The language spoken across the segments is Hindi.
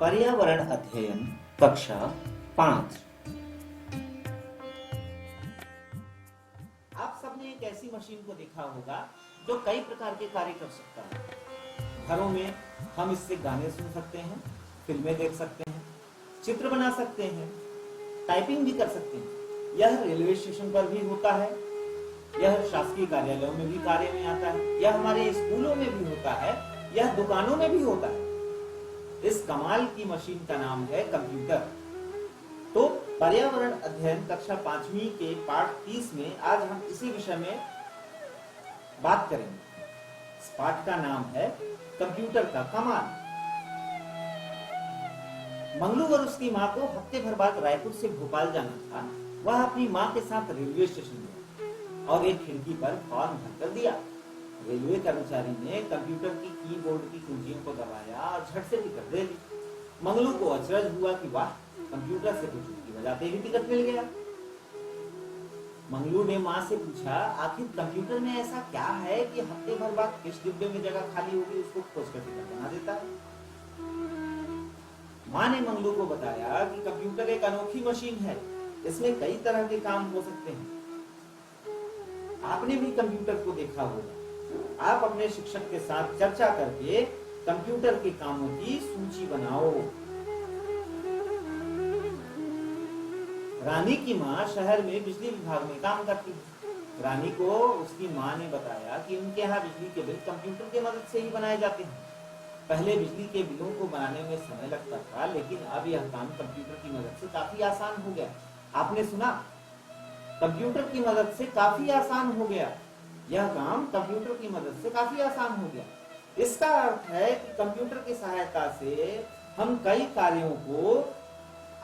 पर्यावरण अध्ययन कक्षा 5। आप सबने एक ऐसी मशीन को देखा होगा जो कई प्रकार के कार्य कर सकता है। घरों में हम इससे गाने सुन सकते हैं, फिल्में देख सकते हैं, चित्र बना सकते हैं, टाइपिंग भी कर सकते हैं। यह रेलवे स्टेशन पर भी होता है, यह शासकीय कार्यालयों में भी कार्य में आता है, यह हमारे स्कूलों में भी होता है, यह दुकानों में भी होता है। इस कमाल की मशीन का नाम है कंप्यूटर। तो पर्यावरण अध्ययन कक्षा 5वीं के पाठ 30 में आज हम इसी विषय में बात करेंगे। इस पाठ का नाम है कंप्यूटर का कमाल। मंगलू और उसकी मां को हफ्ते भर बाद रायपुर से भोपाल जाना था। वह अपनी मां के साथ रेलवे स्टेशन गया और एक खिड़की पर फॉर्म भरकर दिया। रेलवे कर्मचारी ने कंप्यूटर की कीबोर्ड की कुंजियों को दबाया और झट से टिकट दे दी। मंगलू को अचरज हुआ कि वाह, कंप्यूटर से तो चुटकी बजाते ही टिकट मिल गया। मंगलू ने मां से पूछा, आखिर कंप्यूटर में ऐसा क्या है कि हफ्ते भर बाद किस डिब्बे में जगह खाली होगी उसको खोज कर टिकट बना देता है। मां ने मंगलू को बताया कि कंप्यूटर एक अनोखी मशीन है, इसमें कई तरह के काम हो सकते हैं। आपने भी कंप्यूटर को देखा होगा। आप अपने शिक्षक के साथ चर्चा करके कंप्यूटर के कामों की सूची बनाओ। रानी की मां शहर में बिजली विभाग में काम करती है। रानी को उसकी मां ने बताया कि उनके यहाँ बिजली के बिल कंप्यूटर की मदद से ही बनाए जाते हैं। पहले बिजली के बिलों को बनाने में समय लगता था, लेकिन अब यह काम कंप्यूटर की मदद से काफी आसान हो गया। आपने सुना, कंप्यूटर की मदद से काफी आसान हो गया। यह काम कंप्यूटर की मदद से काफी आसान हो गया। इसका अर्थ है कि कंप्यूटर की सहायता से हम कई कार्यों को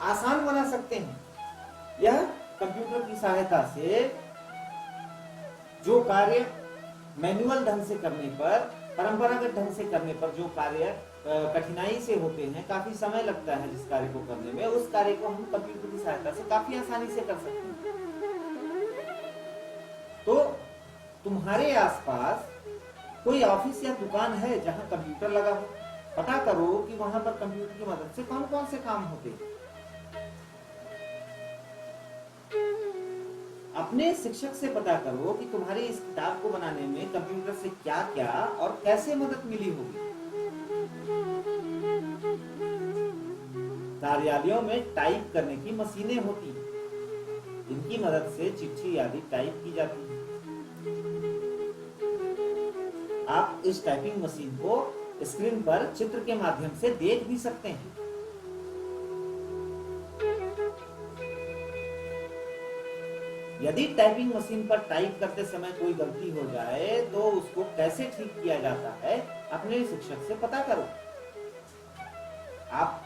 आसान बना सकते हैं। यह कंप्यूटर की सहायता से जो कार्य मैनुअल ढंग से करने पर, परंपरागत ढंग से करने पर जो कार्य कठिनाई से होते हैं, काफी समय लगता है जिस कार्य को करने में, उस कार्य को हम कंप्यूटर की सहायता से काफी आसानी से कर सकते हैं। तो तुम्हारे आसपास कोई ऑफिस या दुकान है जहां कंप्यूटर लगा हो? पता करो कि वहां पर कंप्यूटर की मदद से कौन कौन से काम होते हैं। अपने शिक्षक से पता करो कि तुम्हारी इस किताब को बनाने में कंप्यूटर से क्या क्या और कैसे मदद मिली होगी। कार्यालयों में टाइप करने की मशीनें होती हैं। इनकी मदद से चिट्ठी आदि टाइप की जाती है। आप इस टाइपिंग मशीन को स्क्रीन पर चित्र के माध्यम से देख भी सकते हैं। यदि टाइपिंग मशीन पर टाइप करते समय कोई गलती हो जाए तो उसको कैसे ठीक किया जाता है, अपने शिक्षक से पता करो। आप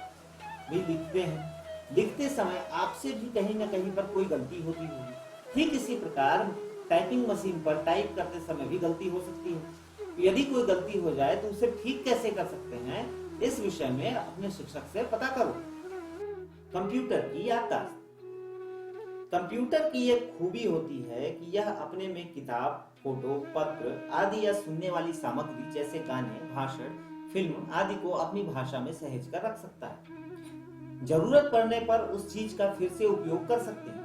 भी लिखते हैं, लिखते समय आपसे भी कहीं न कहीं पर कोई गलती होती होगी। ठीक इसी प्रकार टाइपिंग मशीन पर टाइप करते समय भी गलती हो सकती है। यदि कोई गलती हो जाए तो उसे ठीक कैसे कर सकते हैं, इस विषय में अपने शिक्षक से पता करो। कंप्यूटर की याददाश्त। कंप्यूटर की एक खूबी होती है कि यह अपने में किताब, फोटो, पत्र आदि या सुनने वाली सामग्री जैसे गाने, भाषण, फिल्म आदि को अपनी भाषा में सहेज कर रख सकता है। जरूरत पड़ने पर उस चीज का फिर से उपयोग कर सकते हैं।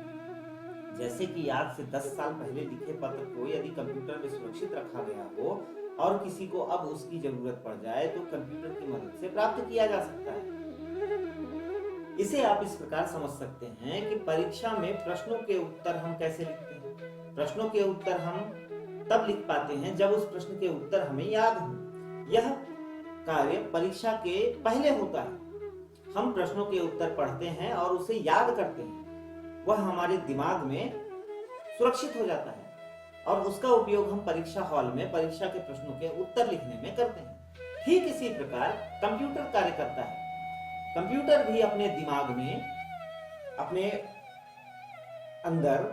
जैसे कि आज से 10 साल पहले लिखे पत्र को यदि कंप्यूटर में सुरक्षित रखा गया हो और किसी को अब उसकी जरूरत पड़ जाए तो कंप्यूटर की मदद से प्राप्त किया जा सकता है। इसे आप इस प्रकार समझ सकते हैं कि परीक्षा में प्रश्नों के उत्तर हम कैसे लिखते हैं। प्रश्नों के उत्तर हम तब लिख पाते हैं जब उस प्रश्न के उत्तर हमें याद हो। यह कार्य परीक्षा के पहले होता है। हम प्रश्नों के उत्तर पढ़ते हैं और उसे याद करते हैं। वह हमारे दिमाग में सुरक्षित हो जाता है और उसका उपयोग हम परीक्षा हॉल में परीक्षा के प्रश्नों के उत्तर लिखने में करते हैं। ठीक इसी प्रकार कंप्यूटर कार्य करता है। कंप्यूटर भी अपने दिमाग में, अपने अंदर,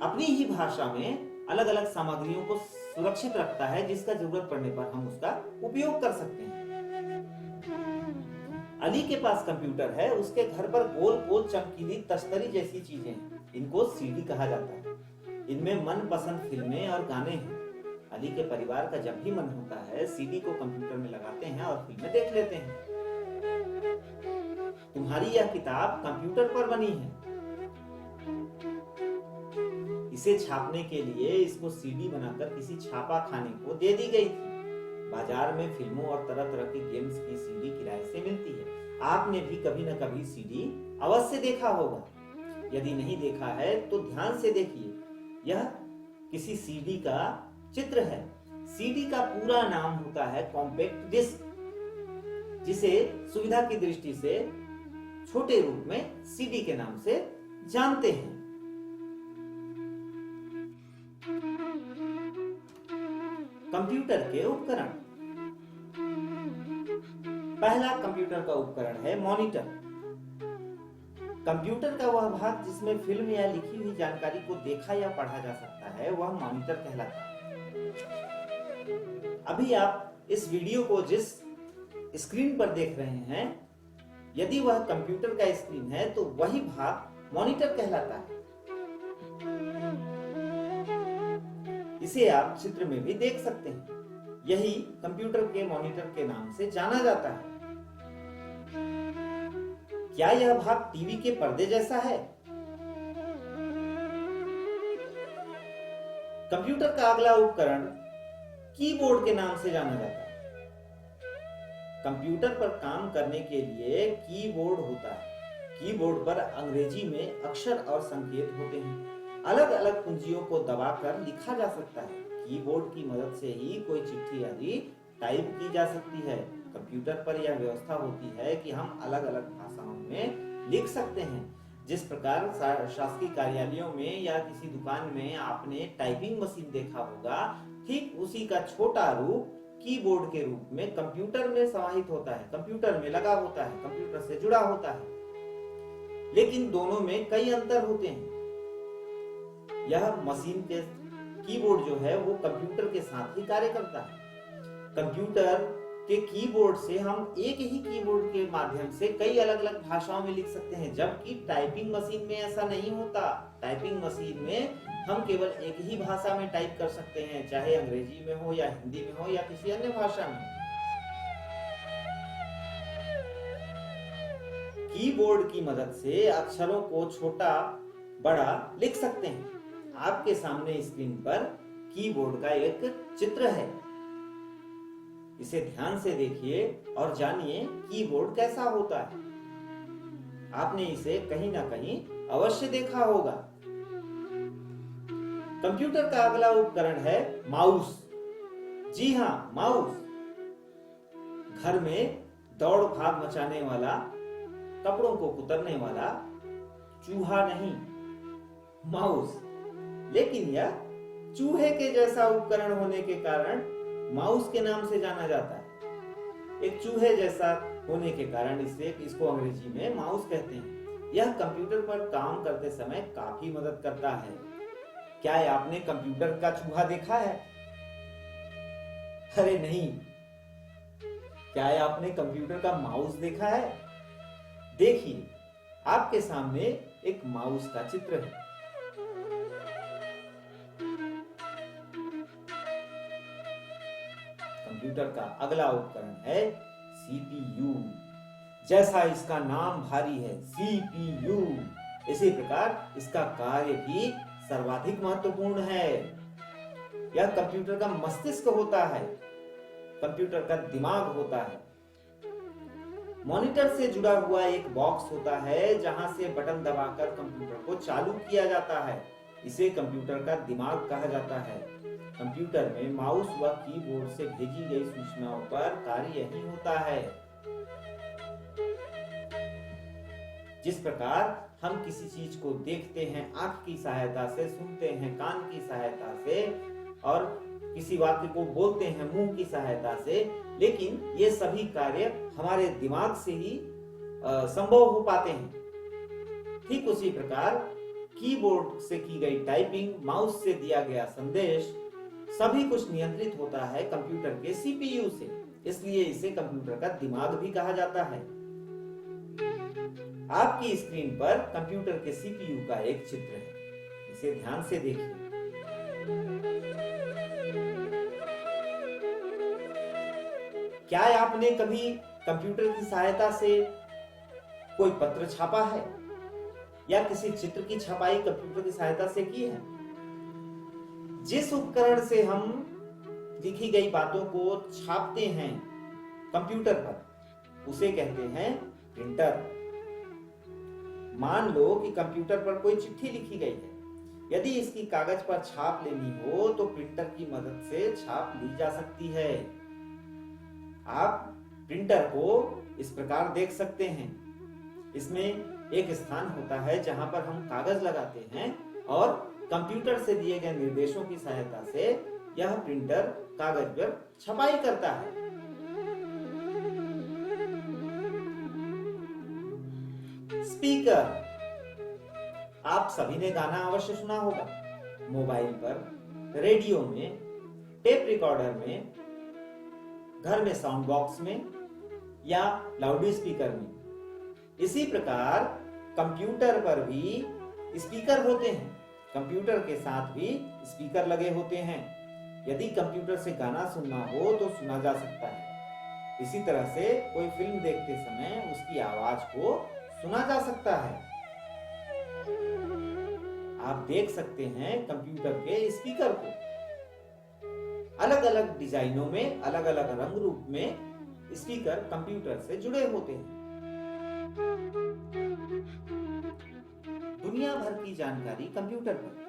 अपनी ही भाषा में अलग अलग सामग्रियों को सुरक्षित रखता है, जिसका जरूरत पड़ने पर हम उसका उपयोग कर सकते हैं। अली के पास कंप्यूटर है। उसके घर पर गोल गोल चमकीली तश्तरी जैसी चीजें हैं। इनको सीडी कहा जाता है। इनमें मनपसंद फिल्में और गाने हैं। अली के परिवार का जब भी मन होता है, सीडी को कंप्यूटर में लगाते हैं और फिल्में देख लेते हैं। तुम्हारी यह किताब कंप्यूटर पर बनी है। इसे छापने के लिए इसको सीडी बनाकर किसी छापा खाने को दे दी गई थी। बाजार में फिल्मों और तरह तरह के गेम्स की सीडी किराए से मिलती है। आपने भी कभी न कभी सीडी अवश्य देखा होगा। यदि नहीं देखा है तो ध्यान से देखिए। यह किसी सीडी का चित्र है। सीडी का पूरा नाम होता है कॉम्पैक्ट डिस्क, जिसे सुविधा की दृष्टि से छोटे रूप में सीडी के नाम से जानते हैं। कंप्यूटर के उपकरण। पहला कंप्यूटर का उपकरण है मॉनिटर। कंप्यूटर का वह भाग जिसमें फिल्म या लिखी हुई जानकारी को देखा या पढ़ा जा सकता है वह मॉनिटर कहलाता है। अभी आप इस वीडियो को जिस स्क्रीन पर देख रहे हैं, यदि वह कंप्यूटर का स्क्रीन है तो वही भाग मॉनिटर कहलाता है। इसे आप चित्र में भी देख सकते हैं। यही कंप्यूटर के मॉनिटर के नाम से जाना जाता है। क्या यह भाग टीवी के पर्दे जैसा है? कंप्यूटर का अगला उपकरण कीबोर्ड के नाम से जाना जाता है। कंप्यूटर पर काम करने के लिए कीबोर्ड होता है। कीबोर्ड पर अंग्रेजी में अक्षर और संकेत होते हैं। अलग अलग कुंजियों को दबाकर लिखा जा सकता है। कीबोर्ड की मदद से ही कोई चिट्ठी आदि टाइप की जा सकती है। कंप्यूटर पर यह व्यवस्था होती है कि हम अलग अलग भाषाओं में लिख सकते हैं। जिस प्रकार शासकीय कार्यालयों में या किसी दुकान में आपने टाइपिंग मशीन देखा होगा, ठीक उसी का छोटा रूप कीबोर्ड के रूप में कंप्यूटर में समाहित होता है, कंप्यूटर में लगा होता है, कंप्यूटर से जुड़ा होता है। लेकिन दोनों में कई अंतर होते हैं। यह मशीन के कीबोर्ड जो है वो कंप्यूटर के साथ ही कार्य करता है। कंप्यूटर के कीबोर्ड से हम एक ही कीबोर्ड के माध्यम से कई अलग अलग भाषाओं में लिख सकते हैं, जबकि टाइपिंग मशीन में ऐसा नहीं होता। टाइपिंग मशीन में हम केवल एक ही भाषा में टाइप कर सकते हैं, चाहे अंग्रेजी में हो या हिंदी में हो या किसी अन्य भाषा में। कीबोर्ड की मदद से अक्षरों को छोटा बड़ा लिख सकते हैं। आपके सामने स्क्रीन पर कीबोर्ड का एक चित्र है। इसे ध्यान से देखिए और जानिए कीबोर्ड कैसा होता है। आपने इसे कहीं ना कहीं अवश्य देखा होगा। कंप्यूटर का अगला उपकरण है माउस। जी हाँ, माउस। घर में दौड़ भाग मचाने वाला, कपड़ों को कुतरने वाला चूहा नहीं, माउस। लेकिन यह चूहे के जैसा उपकरण होने के कारण माउस के नाम से जाना जाता है। एक चूहे जैसा होने के कारण इसको अंग्रेजी में माउस कहते हैं। यह कंप्यूटर पर काम करते समय काफी मदद करता है। क्या आपने कंप्यूटर का चूहा देखा है? अरे नहीं। क्या आपने कंप्यूटर का माउस देखा है? देखिए, आपके सामने एक माउस का चित्र है। कंप्यूटर का अगला उपकरण है सीपीयू। जैसा इसका नाम भारी है, सीपीयू, इसी प्रकार इसका कार्य भी सर्वाधिक महत्वपूर्ण है। यह कंप्यूटर का मस्तिष्क होता है, कंप्यूटर का दिमाग होता है। मॉनिटर से जुड़ा हुआ एक बॉक्स होता है जहां से बटन दबाकर कंप्यूटर को चालू किया जाता है। इसे कंप्यूटर का दिमाग कहा जाता है। कंप्यूटर में माउस व कीबोर्ड से भेजी गई सूचनाओं पर कार्य यही होता है। जिस प्रकार हम किसी चीज को देखते हैं आंख की सहायता से, सुनते हैं कान की सहायता से और किसी वाक्य को बोलते हैं मुंह की सहायता से, लेकिन ये सभी कार्य हमारे दिमाग से ही संभव हो पाते हैं। ठीक उसी प्रकार कीबोर्ड से की गई टाइपिंग, माउस से दिया गया संदेश, सभी कुछ नियंत्रित होता है कंप्यूटर के सीपीयू से। इसलिए इसे कंप्यूटर का दिमाग भी कहा जाता है। आपकी स्क्रीन पर कंप्यूटर के सीपीयू का एक चित्र है। इसे ध्यान से देखिए। क्या आपने कभी कंप्यूटर की सहायता से कोई पत्र छापा है या किसी चित्र की छपाई कंप्यूटर की सहायता से की है? जिस उपकरण से हम लिखी गई बातों को छापते हैं कंप्यूटर पर, उसे कहते हैं प्रिंटर। मान लो कि कंप्यूटर पर कोई चिट्ठी लिखी गई है। यदि इसकी कागज पर छाप लेनी हो तो प्रिंटर की मदद से छाप ली जा सकती है। आप प्रिंटर को इस प्रकार देख सकते हैं। इसमें एक स्थान होता है जहां पर हम कागज लगाते हैं और कंप्यूटर से दिए गए निर्देशों की सहायता से यह प्रिंटर कागज पर छपाई करता है। स्पीकर, आप सभी ने गाना अवश्य सुना होगा। मोबाइल पर, रेडियो में, टेप रिकॉर्डर में, घर में साउंड बॉक्स में या लाउड स्पीकर में। इसी प्रकार कंप्यूटर पर भी स्पीकर होते हैं। कंप्यूटर के साथ भी स्पीकर लगे होते हैं। यदि कंप्यूटर से गाना सुनना हो तो सुना जा सकता है। इसी तरह से कोई फिल्म देखते समय उसकी आवाज को सुना जा सकता है। आप देख सकते हैं कंप्यूटर के स्पीकर को। अलग अलग डिजाइनों में, अलग अलग रंग रूप में स्पीकर कंप्यूटर से जुड़े होते हैं। दुनिया भर की जानकारी कंप्यूटर पर।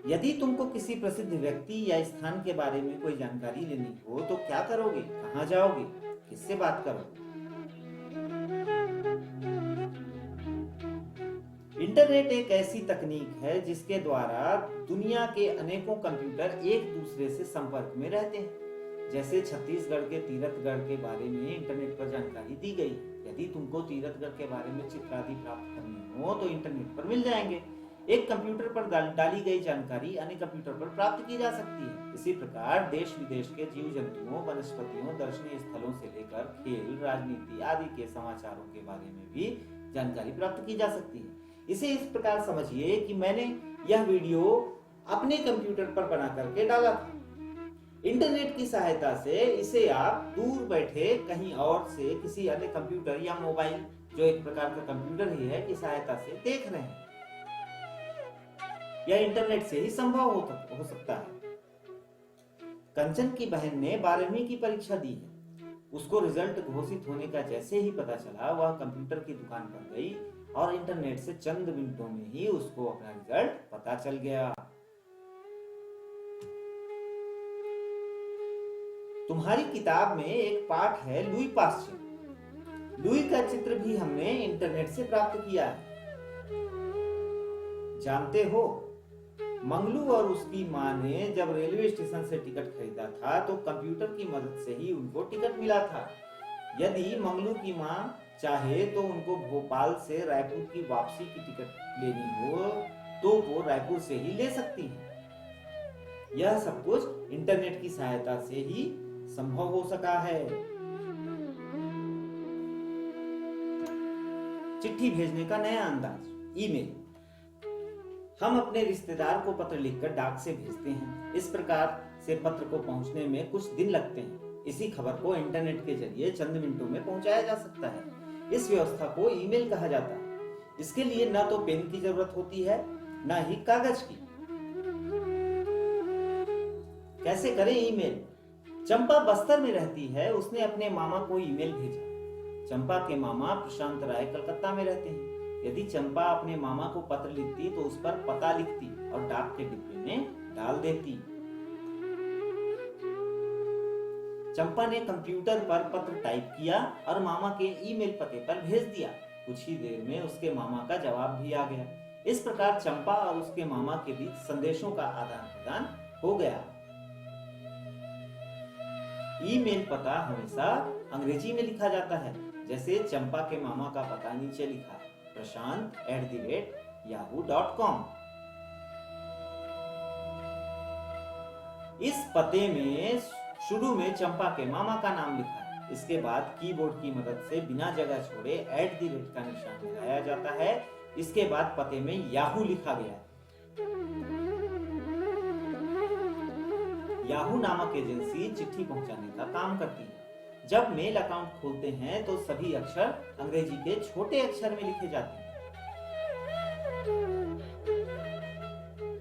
यदि तुमको किसी प्रसिद्ध व्यक्ति या स्थान के बारे में कोई जानकारी लेनी हो तो क्या करोगे? कहां जाओगे? किससे बात करोगे? इंटरनेट एक ऐसी तकनीक है जिसके द्वारा दुनिया के अनेकों कंप्यूटर एक दूसरे से संपर्क में रहते हैं। जैसे छत्तीसगढ़ के तीरथगढ़ के बारे में इंटरनेट पर जानकारी दी गई। यदि तुमको तीरथगढ़ के बारे में चित्र आदि प्राप्त करनी हो तो इंटरनेट पर मिल जाएंगे। एक कंप्यूटर पर डाली गई जानकारी अन्य कंप्यूटर पर प्राप्त की जा सकती है। इसी प्रकार देश विदेश के जीव जंतुओं, वनस्पतियों, दर्शनीय स्थलों से लेकर खेल, राजनीति आदि के समाचारों के बारे में भी जानकारी प्राप्त की जा सकती है। इसे इस प्रकार समझिए कि मैंने यह वीडियो अपने कंप्यूटर पर बना करके डाला था। इंटरनेट की सहायता से इसे आप दूर बैठे कहीं और से किसी अन्य कंप्यूटर या मोबाइल, जो एक प्रकार का कंप्यूटर ही है, की सहायता से देख रहे हैं। यह इंटरनेट से ही संभव हो सकता है। कंचन की बहन ने 12वीं की परीक्षा दी है। उसको रिजल्ट घोषित होने का जैसे ही पता चला, वह कंप्यूटर की दुकान पर गई और इंटरनेट से चंद मिनटों में ही उसको अपना रिजल्ट पता चल गया। तुम्हारी किताब में एक पाठ है लुई पाश्चर। लुई का चित्र भी हमने इंटरनेट से प्राप्त किया है। जानते हो, मंगलू और उसकी माँ ने जब रेलवे स्टेशन से टिकट खरीदा था तो कंप्यूटर की मदद से ही उनको टिकट मिला था। यदि मंगलू की माँ चाहे तो उनको भोपाल से रायपुर की वापसी की टिकट लेनी हो तो वो रायपुर से ही ले सकती है। यह सब कुछ इंटरनेट की सहायता से ही संभव हो सका है। चिट्ठी भेजने का नया अंदाज, ईमेल। हम अपने रिश्तेदार को पत्र लिखकर डाक से भेजते हैं। इस प्रकार से पत्र को पहुंचने में कुछ दिन लगते हैं। इसी खबर को इंटरनेट के जरिए चंद मिनटों में पहुंचाया जा सकता है। इस व्यवस्था को ईमेल कहा जाता है। इसके लिए न तो पेन की जरूरत होती है, न ही कागज की। कैसे करें ईमेल? चंपा बस्तर में रहती है। उसने अपने मामा को ईमेल भेजा। चंपा के मामा प्रशांत राय कलकत्ता में रहते हैं। यदि चंपा अपने मामा को पत्र लिखती तो उस पर पता लिखती और डाक के डिब्बे में डाल देती। चंपा ने कंप्यूटर पर पत्र टाइप किया और मामा के ईमेल पते पर भेज दिया। कुछ ही देर में उसके मामा का जवाब भी आ गया। इस प्रकार चंपा और उसके मामा के बीच संदेशों का आदान प्रदान हो गया। ईमेल पता हमेशा अंग्रेजी में लिखा जाता है। जैसे चंपा के मामा का पता नीचे लिखा है, prashant@yahoo.com। इस पते में शुरू में चंपा के मामा का नाम लिखा है। इसके बाद कीबोर्ड की मदद से बिना जगह छोड़े @ का निशान लगाया जाता है। इसके बाद पते में याहू लिखा गया है। याहू नामक एजेंसी चिट्ठी पहुंचाने का काम करती है। जब मेल अकाउंट खोलते हैं तो सभी अक्षर अंग्रेजी के छोटे अक्षर में लिखे जाते हैं।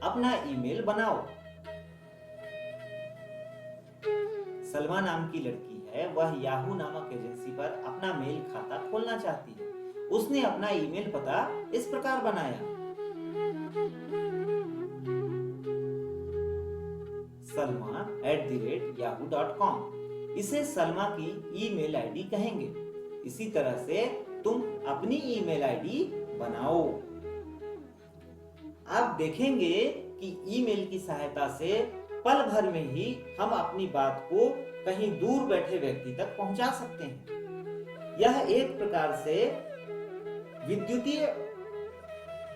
अपना ईमेल बनाओ। सलमा नाम की लड़की है, वह याहू नामक एजेंसी पर अपना मेल खाता खोलना चाहती है। उसने अपना ईमेल पता इस प्रकार बनाया: salma@yahoo.com। इसे सलमा की ईमेल आईडी कहेंगे। इसी तरह से तुम अपनी ईमेल आईडी बनाओ। आप देखेंगे कि ईमेल की सहायता से पल भर में ही हम अपनी बात को कहीं दूर बैठे व्यक्ति तक पहुंचा सकते हैं। यह एक प्रकार से विद्युतीय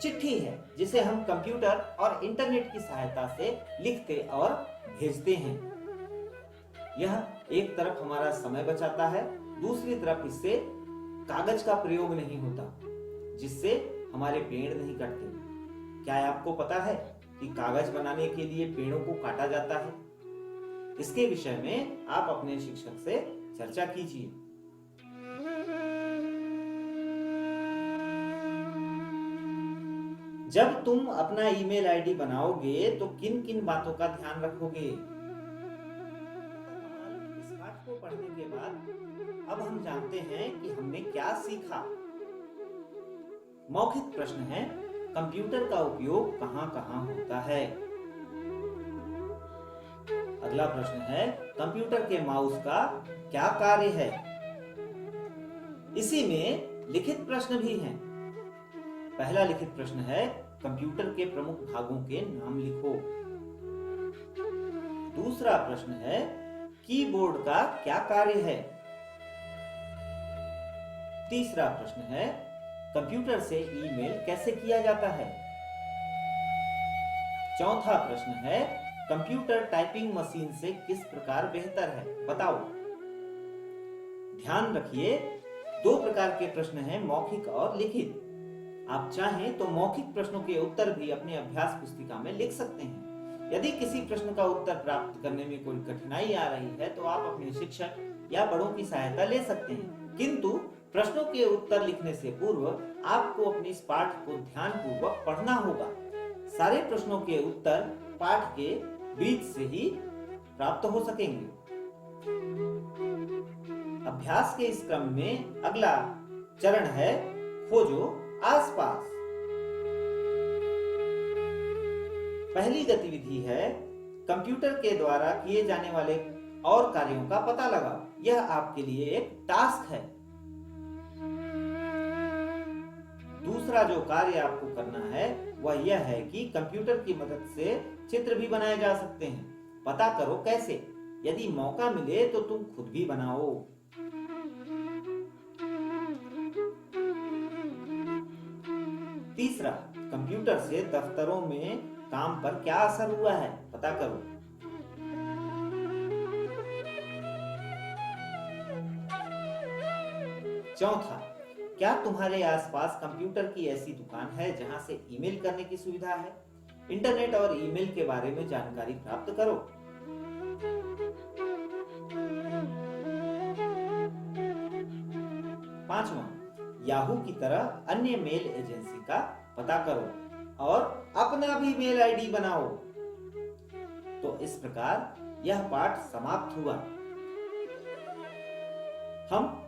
चिट्ठी है जिसे हम कंप्यूटर और इंटरनेट की सहायता से लिखते और भेजते हैं। यह एक तरफ हमारा समय बचाता है, दूसरी तरफ इससे कागज का प्रयोग नहीं होता, जिससे हमारे पेड़ नहीं कटते। क्या आपको पता है कि कागज बनाने के लिए पेड़ों को काटा जाता है? इसके विषय में आप अपने शिक्षक से चर्चा कीजिए। जब तुम अपना ईमेल आईडी बनाओगे तो किन किन बातों का ध्यान रखोगे? इस पाठ को पढ़ने के बाद अब हम जानते हैं कि हमने क्या सीखा। मौखिक प्रश्न है, कंप्यूटर का उपयोग कहां-कहां होता है? अगला प्रश्न है, कंप्यूटर के माउस का क्या कार्य है? इसी में लिखित प्रश्न भी हैं। पहला लिखित प्रश्न है, कंप्यूटर के प्रमुख भागों के नाम लिखो। दूसरा प्रश्न है, कीबोर्ड का क्या कार्य है? तीसरा प्रश्न है, कंप्यूटर से ईमेल कैसे किया जाता है? चौथा प्रश्न है, कंप्यूटर टाइपिंग मशीन से किस प्रकार बेहतर है? बताओ। ध्यान रखिए, दो प्रकार के प्रश्न हैं, मौखिक और लिखित। आप चाहें तो मौखिक प्रश्नों के उत्तर भी अपने अभ्यास पुस्तिका में लिख सकते हैं। यदि किसी प्रश्न का उत्तर प्राप्त करने में कोई कठिनाई आ रही है तो आप अपने शिक्षक या बड़ों की सहायता ले सकते हैं। किंतु प्रश्नों के उत्तर लिखने से पूर्व आपको अपने इस पाठ को ध्यानपूर्वक पढ़ना होगा। सारे प्रश्नों के उत्तर पाठ के बीच से ही प्राप्त हो सकेंगे। अभ्यास के इस क्रम में अगला चरण है, खोजो आसपास। पहली गतिविधि है, कंप्यूटर के द्वारा किए जाने वाले और कार्यों का पता लगाओ। यह आपके लिए एक टास्क है। दूसरा जो कार्य आपको करना है वह यह है कि कंप्यूटर की मदद से चित्र भी बनाए जा सकते हैं। पता करो कैसे। यदि मौका मिले तो तुम खुद भी बनाओ। तीसरा, कंप्यूटर से दफ्तरों में काम पर क्या असर हुआ है? पता करो। चौथा, क्या तुम्हारे आसपास कंप्यूटर की ऐसी दुकान है जहां से ईमेल करने की सुविधा है? इंटरनेट और ईमेल के बारे में जानकारी प्राप्त करो। पांचवा, याहू की तरह अन्य मेल एजेंसी का पता करो और अपना भी मेल आईडी बनाओ। तो इस प्रकार यह पाठ समाप्त हुआ। हम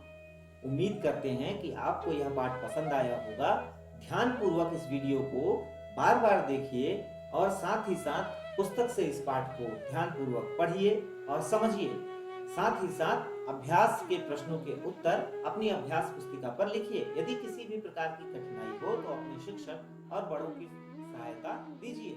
उम्मीद करते हैं कि आपको यह पाठ पसंद आया होगा। ध्यानपूर्वक इस वीडियो को बार-बार देखिए और साथ ही साथ पुस्तक से इस पाठ को ध्यानपूर्वक पढ़िए और समझिए। साथ ही साथ अभ्यास के प्रश्नों के उत्तर अपनी अभ्यास पुस्तिका पर लिखिए। यदि किसी भी प्रकार की कठिनाई हो तो अपने शिक्षक और बड़ों की सहायता दीजिए।